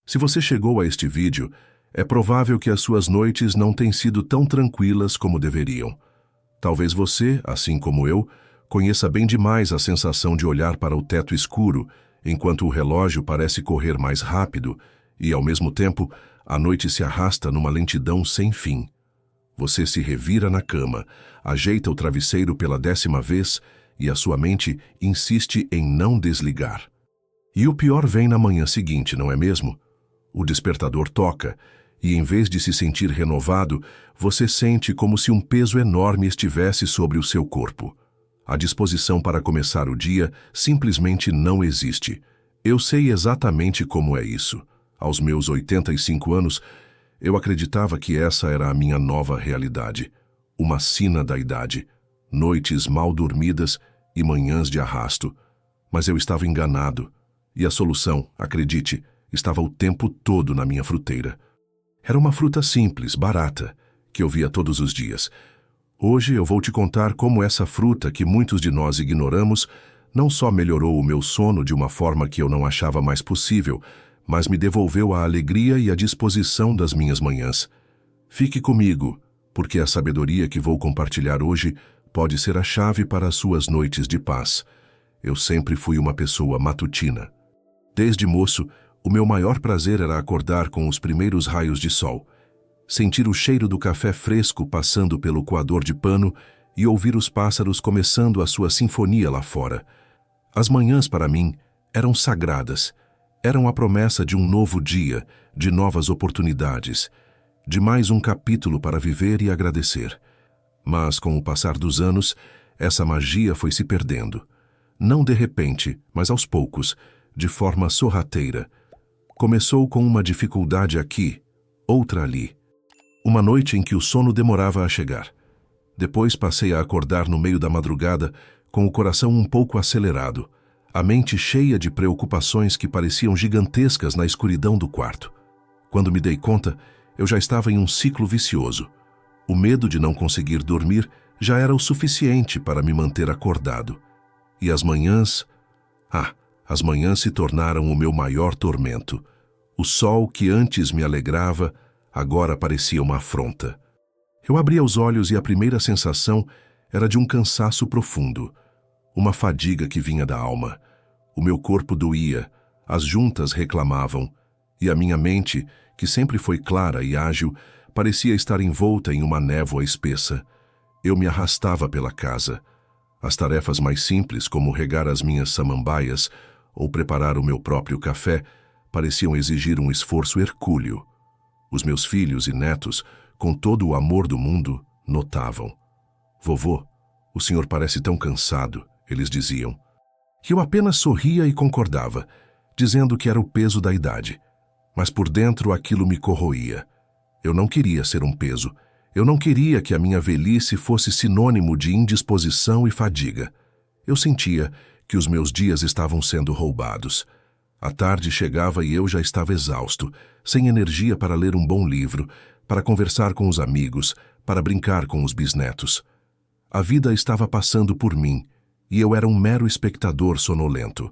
Se você chegou a este vídeo, é provável que as suas noites não tenham sido tão tranquilas como deveriam. Talvez você, assim como eu, conheça bem demais a sensação de olhar para o teto escuro, enquanto o relógio parece correr mais rápido e, ao mesmo tempo, a noite se arrasta numa lentidão sem fim. Você se revira na cama, ajeita o travesseiro pela 10ª vez e a sua mente insiste em não desligar. E o pior vem na manhã seguinte, não é mesmo? O despertador toca e, em vez de se sentir renovado, você sente como se um peso enorme estivesse sobre o seu corpo. A disposição para começar o dia simplesmente não existe. Eu sei exatamente como é isso. Aos meus 85 anos, eu acreditava que essa era a minha nova realidade. Uma sina da idade, noites mal dormidas e manhãs de arrasto. Mas eu estava enganado. E a solução, acredite, estava o tempo todo na minha fruteira. Era uma fruta simples, barata, que eu via todos os dias. Hoje eu vou te contar como essa fruta que muitos de nós ignoramos não só melhorou o meu sono de uma forma que eu não achava mais possível, mas me devolveu a alegria e a disposição das minhas manhãs. Fique comigo, porque a sabedoria que vou compartilhar hoje pode ser a chave para as suas noites de paz. Eu sempre fui uma pessoa matutina. Desde moço, o meu maior prazer era acordar com os primeiros raios de sol, sentir o cheiro do café fresco passando pelo coador de pano e ouvir os pássaros começando a sua sinfonia lá fora. As manhãs, para mim, eram sagradas. Eram a promessa de um novo dia, de novas oportunidades, de mais um capítulo para viver e agradecer. Mas, com o passar dos anos, essa magia foi se perdendo. Não de repente, mas aos poucos, de forma sorrateira. Começou com uma dificuldade aqui, outra ali. Uma noite em que o sono demorava a chegar. Depois passei a acordar no meio da madrugada, com o coração um pouco acelerado, a mente cheia de preocupações que pareciam gigantescas na escuridão do quarto. Quando me dei conta, eu já estava em um ciclo vicioso. O medo de não conseguir dormir já era o suficiente para me manter acordado. E as manhãs... as manhãs se tornaram o meu maior tormento. O sol que antes me alegrava, agora parecia uma afronta. Eu abria os olhos e a primeira sensação era de um cansaço profundo, uma fadiga que vinha da alma. O meu corpo doía, as juntas reclamavam, e a minha mente, que sempre foi clara e ágil, parecia estar envolta em uma névoa espessa. Eu me arrastava pela casa. As tarefas mais simples, como regar as minhas samambaias ou preparar o meu próprio café, pareciam exigir um esforço hercúleo. Os meus filhos e netos, com todo o amor do mundo, notavam. "Vovô, o senhor parece tão cansado", eles diziam. E eu apenas sorria e concordava, dizendo que era o peso da idade. Mas por dentro aquilo me corroía. Eu não queria ser um peso. Eu não queria que a minha velhice fosse sinônimo de indisposição e fadiga. Eu sentia que os meus dias estavam sendo roubados. A tarde chegava e eu já estava exausto, sem energia para ler um bom livro, para conversar com os amigos, para brincar com os bisnetos. A vida estava passando por mim, e eu era um mero espectador sonolento.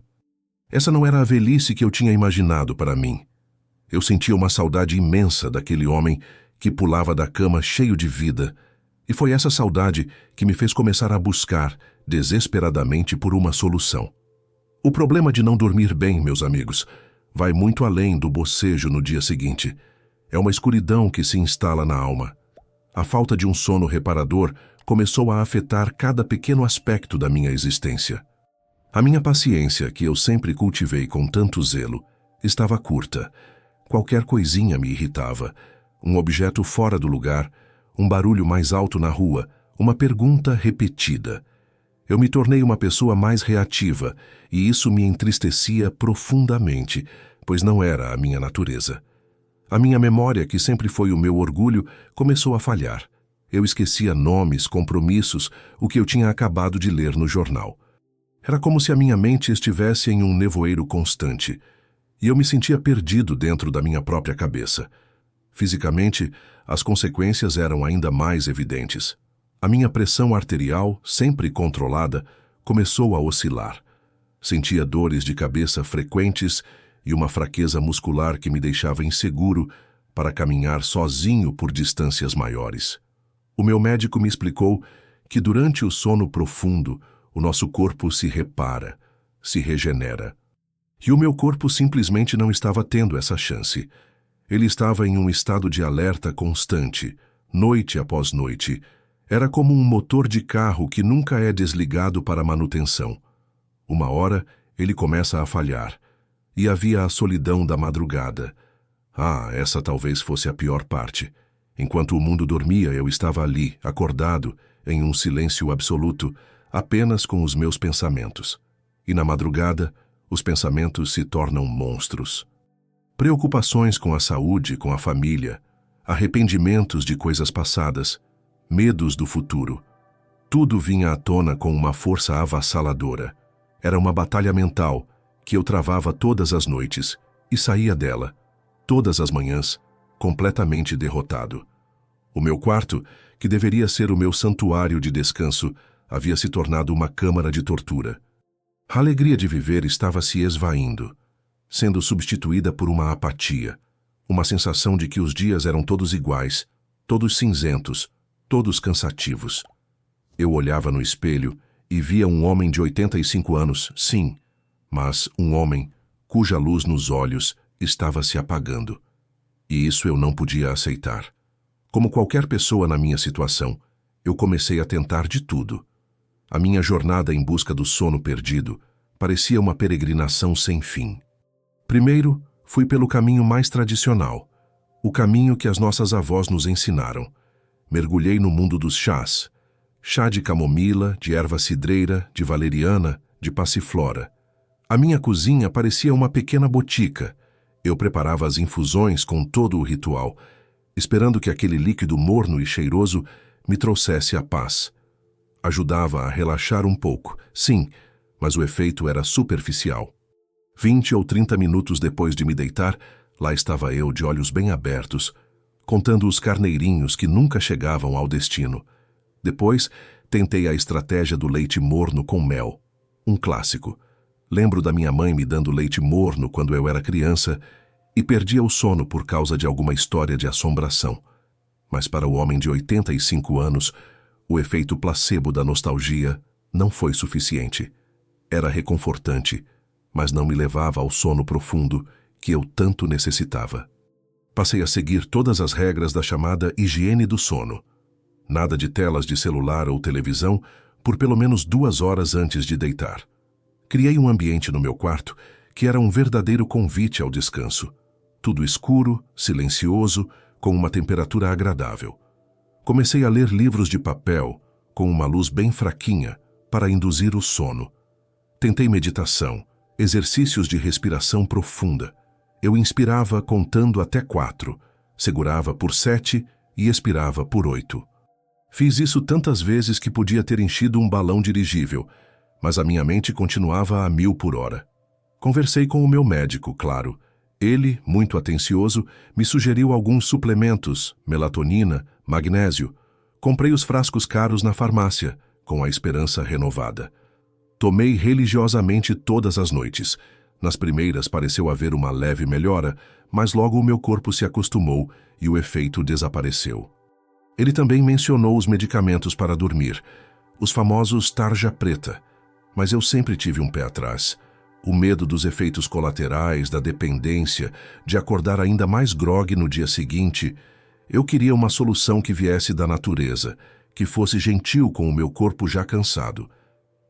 Essa não era a velhice que eu tinha imaginado para mim. Eu sentia uma saudade imensa daquele homem que pulava da cama cheio de vida, e foi essa saudade que me fez começar a buscar, desesperadamente, por uma solução. O problema de não dormir bem, meus amigos, vai muito além do bocejo no dia seguinte. É uma escuridão que se instala na alma. A falta de um sono reparador começou a afetar cada pequeno aspecto da minha existência. A minha paciência, que eu sempre cultivei com tanto zelo, estava curta. Qualquer coisinha me irritava. Um objeto fora do lugar, um barulho mais alto na rua, uma pergunta repetida. Eu me tornei uma pessoa mais reativa, e isso me entristecia profundamente, pois não era a minha natureza. A minha memória, que sempre foi o meu orgulho, começou a falhar. Eu esquecia nomes, compromissos, o que eu tinha acabado de ler no jornal. Era como se a minha mente estivesse em um nevoeiro constante, e eu me sentia perdido dentro da minha própria cabeça. Fisicamente, as consequências eram ainda mais evidentes. A minha pressão arterial, sempre controlada, começou a oscilar. Sentia dores de cabeça frequentes e uma fraqueza muscular que me deixava inseguro para caminhar sozinho por distâncias maiores. O meu médico me explicou que durante o sono profundo, o nosso corpo se repara, se regenera. E o meu corpo simplesmente não estava tendo essa chance. Ele estava em um estado de alerta constante, noite após noite. Era como um motor de carro que nunca é desligado para manutenção. Uma hora, ele começa a falhar. E havia a solidão da madrugada. Essa talvez fosse a pior parte. Enquanto o mundo dormia, eu estava ali, acordado, em um silêncio absoluto, apenas com os meus pensamentos. E na madrugada, os pensamentos se tornam monstros. Preocupações com a saúde, com a família, arrependimentos de coisas passadas, medos do futuro. Tudo vinha à tona com uma força avassaladora. Era uma batalha mental que eu travava todas as noites e saía dela, todas as manhãs, completamente derrotado. O meu quarto, que deveria ser o meu santuário de descanso, havia se tornado uma câmara de tortura. A alegria de viver estava se esvaindo, sendo substituída por uma apatia, uma sensação de que os dias eram todos iguais, todos cinzentos, todos cansativos. Eu olhava no espelho e via um homem de 85 anos, sim, mas um homem cuja luz nos olhos estava se apagando. E isso eu não podia aceitar. Como qualquer pessoa na minha situação, eu comecei a tentar de tudo. A minha jornada em busca do sono perdido parecia uma peregrinação sem fim. Primeiro, fui pelo caminho mais tradicional, o caminho que as nossas avós nos ensinaram. Mergulhei no mundo dos chás. Chá de camomila, de erva cidreira, de valeriana, de passiflora. A minha cozinha parecia uma pequena botica. Eu preparava as infusões com todo o ritual, esperando que aquele líquido morno e cheiroso me trouxesse a paz. Ajudava a relaxar um pouco, sim, mas o efeito era superficial. 20 ou 30 minutos depois de me deitar, lá estava eu de olhos bem abertos, contando os carneirinhos que nunca chegavam ao destino. Depois, tentei a estratégia do leite morno com mel. Um clássico. Lembro da minha mãe me dando leite morno quando eu era criança e perdia o sono por causa de alguma história de assombração. Mas para o homem de 85 anos, o efeito placebo da nostalgia não foi suficiente. Era reconfortante, mas não me levava ao sono profundo que eu tanto necessitava. Passei a seguir todas as regras da chamada higiene do sono. Nada de telas de celular ou televisão por pelo menos 2 horas antes de deitar. Criei um ambiente no meu quarto que era um verdadeiro convite ao descanso. Tudo escuro, silencioso, com uma temperatura agradável. Comecei a ler livros de papel, com uma luz bem fraquinha, para induzir o sono. Tentei meditação, exercícios de respiração profunda. Eu inspirava contando até 4, segurava por 7 e expirava por 8. Fiz isso tantas vezes que podia ter enchido um balão dirigível, mas a minha mente continuava a 1000 por hora. Conversei com o meu médico, claro. Ele, muito atencioso, me sugeriu alguns suplementos, melatonina, magnésio. Comprei os frascos caros na farmácia, com a esperança renovada. Tomei religiosamente todas as noites. Nas primeiras pareceu haver uma leve melhora, mas logo o meu corpo se acostumou e o efeito desapareceu. Ele também mencionou os medicamentos para dormir, os famosos tarja preta, mas eu sempre tive um pé atrás. O medo dos efeitos colaterais, da dependência, de acordar ainda mais grogue no dia seguinte. Eu queria uma solução que viesse da natureza, que fosse gentil com o meu corpo já cansado.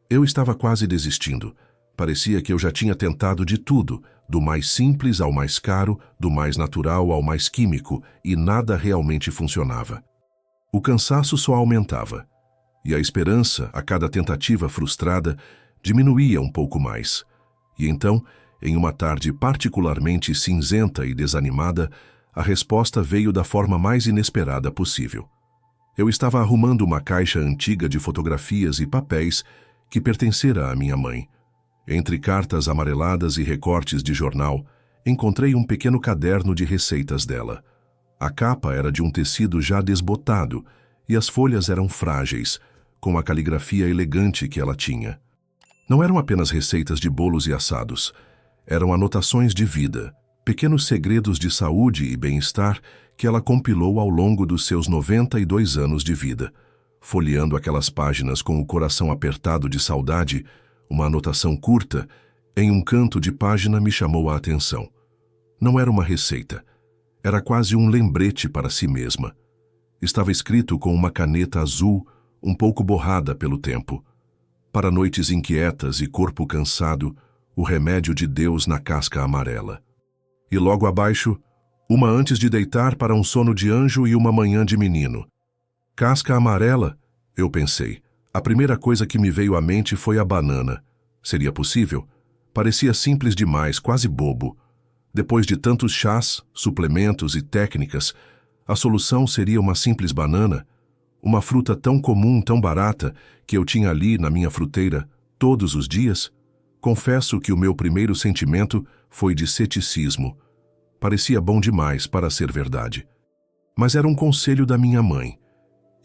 Eu estava quase desistindo. Parecia que eu já tinha tentado de tudo, do mais simples ao mais caro, do mais natural ao mais químico, e nada realmente funcionava. O cansaço só aumentava, e a esperança, a cada tentativa frustrada, diminuía um pouco mais. E então, em uma tarde particularmente cinzenta e desanimada, a resposta veio da forma mais inesperada possível. Eu estava arrumando uma caixa antiga de fotografias e papéis que pertencera à minha mãe. Entre cartas amareladas e recortes de jornal, encontrei um pequeno caderno de receitas dela. A capa era de um tecido já desbotado e as folhas eram frágeis, com a caligrafia elegante que ela tinha. Não eram apenas receitas de bolos e assados. Eram anotações de vida, pequenos segredos de saúde e bem-estar que ela compilou ao longo dos seus 92 anos de vida. Folheando aquelas páginas com o coração apertado de saudade, uma anotação curta, em um canto de página me chamou a atenção. Não era uma receita. Era quase um lembrete para si mesma. Estava escrito com uma caneta azul, um pouco borrada pelo tempo. Para noites inquietas e corpo cansado, o remédio de Deus na casca amarela. E logo abaixo, uma antes de deitar para um sono de anjo e uma manhã de menino. Casca amarela, eu pensei. A primeira coisa que me veio à mente foi a banana. Seria possível? Parecia simples demais, quase bobo. Depois de tantos chás, suplementos e técnicas, a solução seria uma simples banana? Uma fruta tão comum, tão barata, que eu tinha ali na minha fruteira todos os dias? Confesso que o meu primeiro sentimento foi de ceticismo. Parecia bom demais para ser verdade. Mas era um conselho da minha mãe.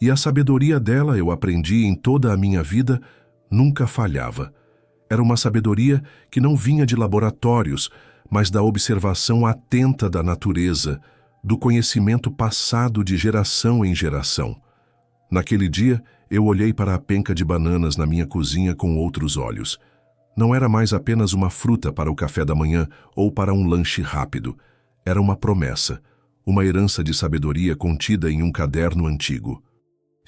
E a sabedoria dela, eu aprendi em toda a minha vida, nunca falhava. Era uma sabedoria que não vinha de laboratórios, mas da observação atenta da natureza, do conhecimento passado de geração em geração. Naquele dia, eu olhei para a penca de bananas na minha cozinha com outros olhos. Não era mais apenas uma fruta para o café da manhã ou para um lanche rápido. Era uma promessa, uma herança de sabedoria contida em um caderno antigo.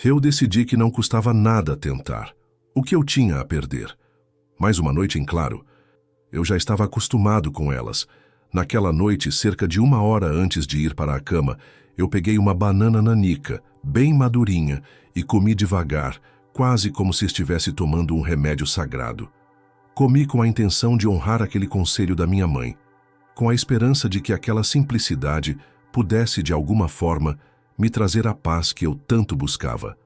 Eu decidi que não custava nada tentar. O que eu tinha a perder? Mais uma noite em claro. Eu já estava acostumado com elas. Naquela noite, cerca de 1 hora antes de ir para a cama, eu peguei uma banana nanica, bem madurinha, e comi devagar, quase como se estivesse tomando um remédio sagrado. Comi com a intenção de honrar aquele conselho da minha mãe, com a esperança de que aquela simplicidade pudesse, de alguma forma, me trazer a paz que eu tanto buscava.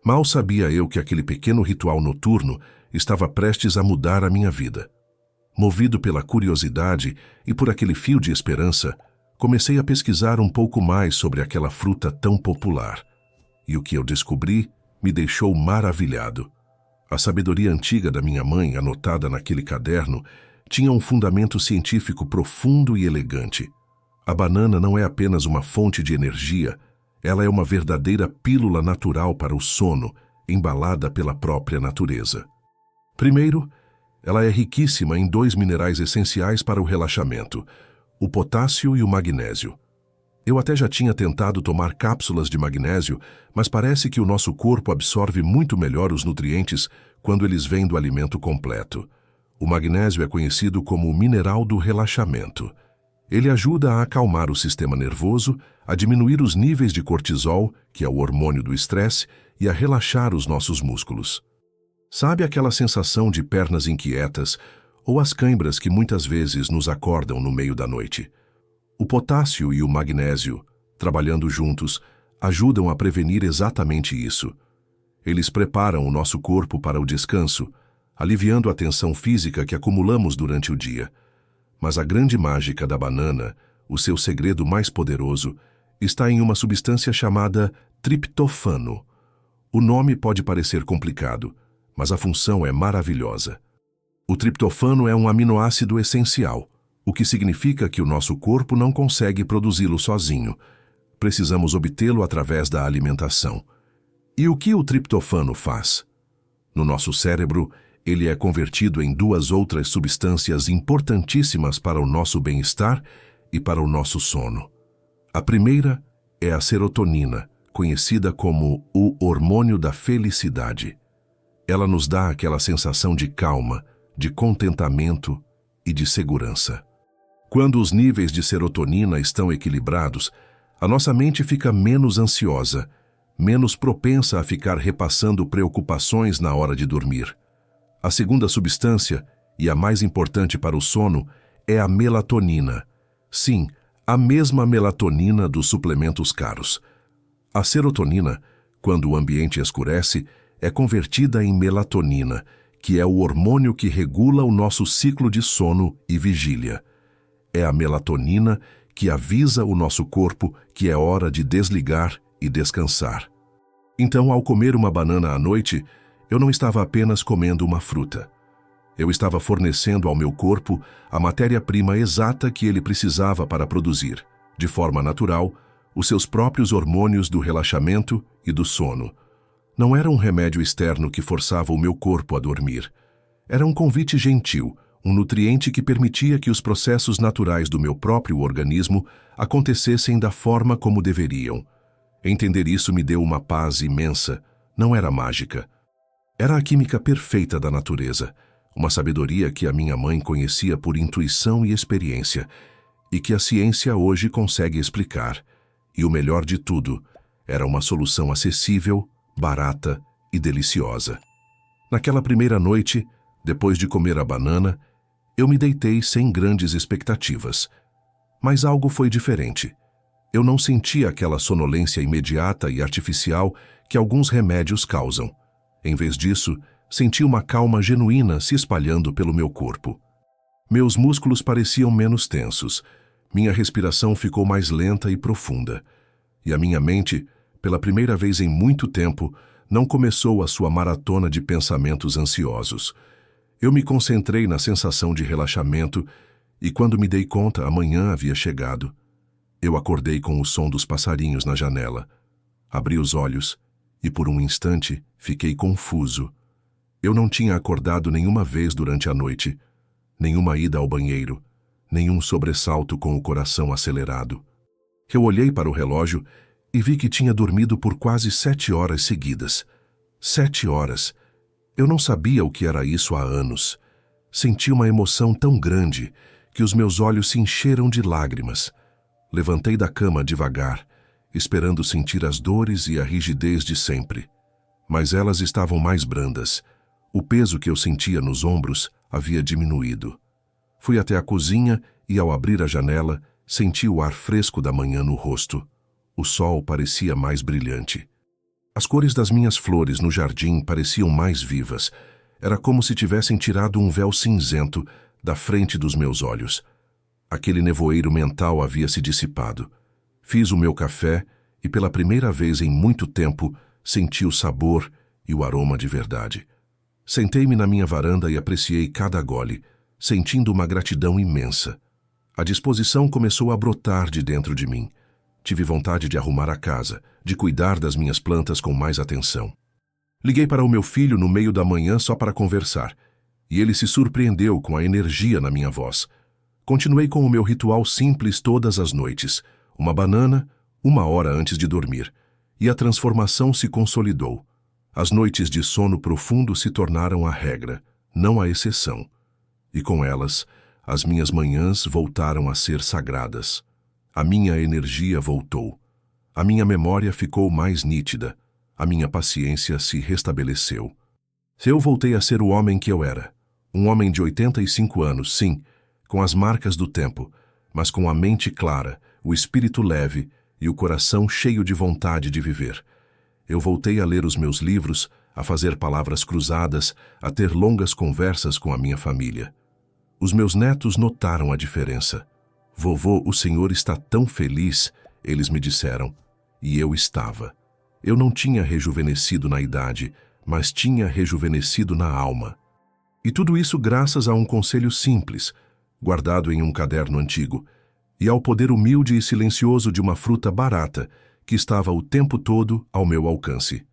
Mal sabia eu que aquele pequeno ritual noturno estava prestes a mudar a minha vida. Movido pela curiosidade e por aquele fio de esperança, comecei a pesquisar um pouco mais sobre aquela fruta tão popular. E o que eu descobri me deixou maravilhado. A sabedoria antiga da minha mãe, anotada naquele caderno, tinha um fundamento científico profundo e elegante. A banana não é apenas uma fonte de energia, ela é uma verdadeira pílula natural para o sono, embalada pela própria natureza. Primeiro, ela é riquíssima em 2 minerais essenciais para o relaxamento, o potássio e o magnésio. Eu até já tinha tentado tomar cápsulas de magnésio, mas parece que o nosso corpo absorve muito melhor os nutrientes quando eles vêm do alimento completo. O magnésio é conhecido como o mineral do relaxamento. Ele ajuda a acalmar o sistema nervoso, a diminuir os níveis de cortisol, que é o hormônio do estresse, e a relaxar os nossos músculos. Sabe aquela sensação de pernas inquietas ou as cãibras que muitas vezes nos acordam no meio da noite? O potássio e o magnésio, trabalhando juntos, ajudam a prevenir exatamente isso. Eles preparam o nosso corpo para o descanso, aliviando a tensão física que acumulamos durante o dia. Mas a grande mágica da banana, o seu segredo mais poderoso, está em uma substância chamada triptofano. O nome pode parecer complicado, mas a função é maravilhosa. O triptofano é um aminoácido essencial, o que significa que o nosso corpo não consegue produzi-lo sozinho. Precisamos obtê-lo através da alimentação. E o que o triptofano faz? No nosso cérebro, ele é convertido em 2 outras substâncias importantíssimas para o nosso bem-estar e para o nosso sono. A primeira é a serotonina, conhecida como o hormônio da felicidade. Ela nos dá aquela sensação de calma, de contentamento e de segurança. Quando os níveis de serotonina estão equilibrados, a nossa mente fica menos ansiosa, menos propensa a ficar repassando preocupações na hora de dormir. A segunda substância, e a mais importante para o sono, é a melatonina. Sim, a mesma melatonina dos suplementos caros. A serotonina, quando o ambiente escurece, é convertida em melatonina, que é o hormônio que regula o nosso ciclo de sono e vigília. É a melatonina que avisa o nosso corpo que é hora de desligar e descansar. Então, ao comer uma banana à noite, eu não estava apenas comendo uma fruta. Eu estava fornecendo ao meu corpo a matéria-prima exata que ele precisava para produzir, de forma natural, os seus próprios hormônios do relaxamento e do sono. Não era um remédio externo que forçava o meu corpo a dormir. Era um convite gentil, um nutriente que permitia que os processos naturais do meu próprio organismo acontecessem da forma como deveriam. Entender isso me deu uma paz imensa. Não era mágica. Era a química perfeita da natureza, uma sabedoria que a minha mãe conhecia por intuição e experiência, e que a ciência hoje consegue explicar. E o melhor de tudo, era uma solução acessível, barata e deliciosa. Naquela primeira noite, depois de comer a banana, eu me deitei sem grandes expectativas. Mas algo foi diferente. Eu não senti aquela sonolência imediata e artificial que alguns remédios causam. Em vez disso, senti uma calma genuína se espalhando pelo meu corpo. Meus músculos pareciam menos tensos, minha respiração ficou mais lenta e profunda, e a minha mente, pela primeira vez em muito tempo, não começou a sua maratona de pensamentos ansiosos. Eu me concentrei na sensação de relaxamento e, quando me dei conta, a manhã havia chegado. Eu acordei com o som dos passarinhos na janela. Abri os olhos e, por um instante, fiquei confuso. Eu não tinha acordado nenhuma vez durante a noite, nenhuma ida ao banheiro, nenhum sobressalto com o coração acelerado. Eu olhei para o relógio e vi que tinha dormido por quase 7 horas seguidas. 7 horas. Eu não sabia o que era isso há anos. Senti uma emoção tão grande que os meus olhos se encheram de lágrimas. Levantei da cama devagar, esperando sentir as dores e a rigidez de sempre. Mas elas estavam mais brandas. O peso que eu sentia nos ombros havia diminuído. Fui até a cozinha e, ao abrir a janela, senti o ar fresco da manhã no rosto. O sol parecia mais brilhante. As cores das minhas flores no jardim pareciam mais vivas. Era como se tivessem tirado um véu cinzento da frente dos meus olhos. Aquele nevoeiro mental havia se dissipado. Fiz o meu café e, pela primeira vez em muito tempo, senti o sabor e o aroma de verdade. Sentei-me na minha varanda e apreciei cada gole, sentindo uma gratidão imensa. A disposição começou a brotar de dentro de mim. Tive vontade de arrumar a casa, de cuidar das minhas plantas com mais atenção. Liguei para o meu filho no meio da manhã só para conversar, e ele se surpreendeu com a energia na minha voz. Continuei com o meu ritual simples todas as noites, uma banana, 1 hora antes de dormir, e a transformação se consolidou. As noites de sono profundo se tornaram a regra, não a exceção. E com elas, as minhas manhãs voltaram a ser sagradas. A minha energia voltou. A minha memória ficou mais nítida. A minha paciência se restabeleceu. Eu voltei a ser o homem que eu era. Um homem de 85 anos, sim, com as marcas do tempo, mas com a mente clara, o espírito leve e o coração cheio de vontade de viver. Eu voltei a ler os meus livros, a fazer palavras cruzadas, a ter longas conversas com a minha família. Os meus netos notaram a diferença. Vovô, o senhor está tão feliz, eles me disseram. E eu estava. Eu não tinha rejuvenescido na idade, mas tinha rejuvenescido na alma. E tudo isso graças a um conselho simples, guardado em um caderno antigo, e ao poder humilde e silencioso de uma fruta barata, que estava o tempo todo ao meu alcance.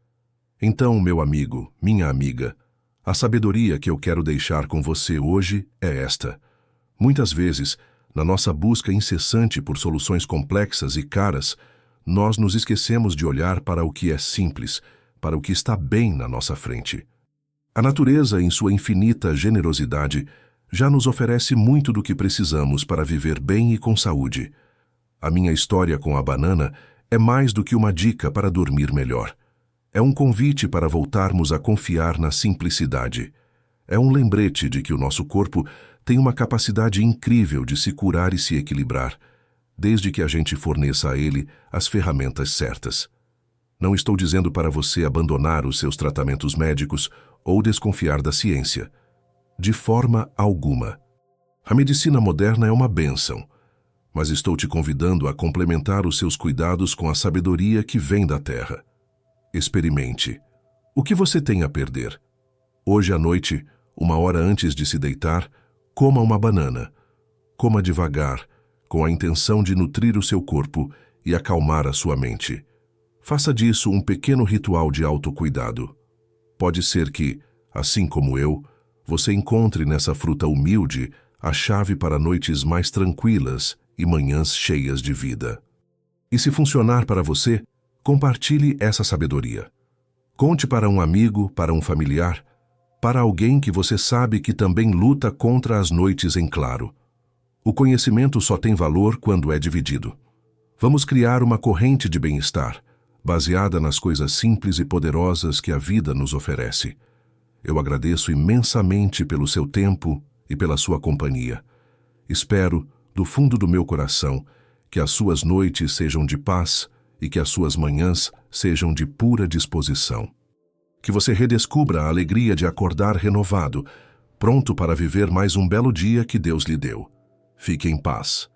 Então, meu amigo, minha amiga, a sabedoria que eu quero deixar com você hoje é esta. Muitas vezes, na nossa busca incessante por soluções complexas e caras, nós nos esquecemos de olhar para o que é simples, para o que está bem na nossa frente. A natureza, em sua infinita generosidade, já nos oferece muito do que precisamos para viver bem e com saúde. A minha história com a banana é mais do que uma dica para dormir melhor. É um convite para voltarmos a confiar na simplicidade. É um lembrete de que o nosso corpo tem uma capacidade incrível de se curar e se equilibrar, desde que a gente forneça a ele as ferramentas certas. Não estou dizendo para você abandonar os seus tratamentos médicos ou desconfiar da ciência. De forma alguma. A medicina moderna é uma bênção, mas estou te convidando a complementar os seus cuidados com a sabedoria que vem da terra. Experimente. O que você tem a perder? Hoje à noite, 1 hora antes de se deitar, coma uma banana. Coma devagar, com a intenção de nutrir o seu corpo e acalmar a sua mente. Faça disso um pequeno ritual de autocuidado. Pode ser que, assim como eu, você encontre nessa fruta humilde a chave para noites mais tranquilas e manhãs cheias de vida. E se funcionar para você, compartilhe essa sabedoria. Conte para um amigo, para um familiar, para alguém que você sabe que também luta contra as noites em claro. O conhecimento só tem valor quando é dividido. Vamos criar uma corrente de bem-estar, baseada nas coisas simples e poderosas que a vida nos oferece. Eu agradeço imensamente pelo seu tempo e pela sua companhia. Espero, do fundo do meu coração, que as suas noites sejam de paz e que as suas manhãs sejam de pura disposição. Que você redescubra a alegria de acordar renovado, pronto para viver mais um belo dia que Deus lhe deu. Fique em paz.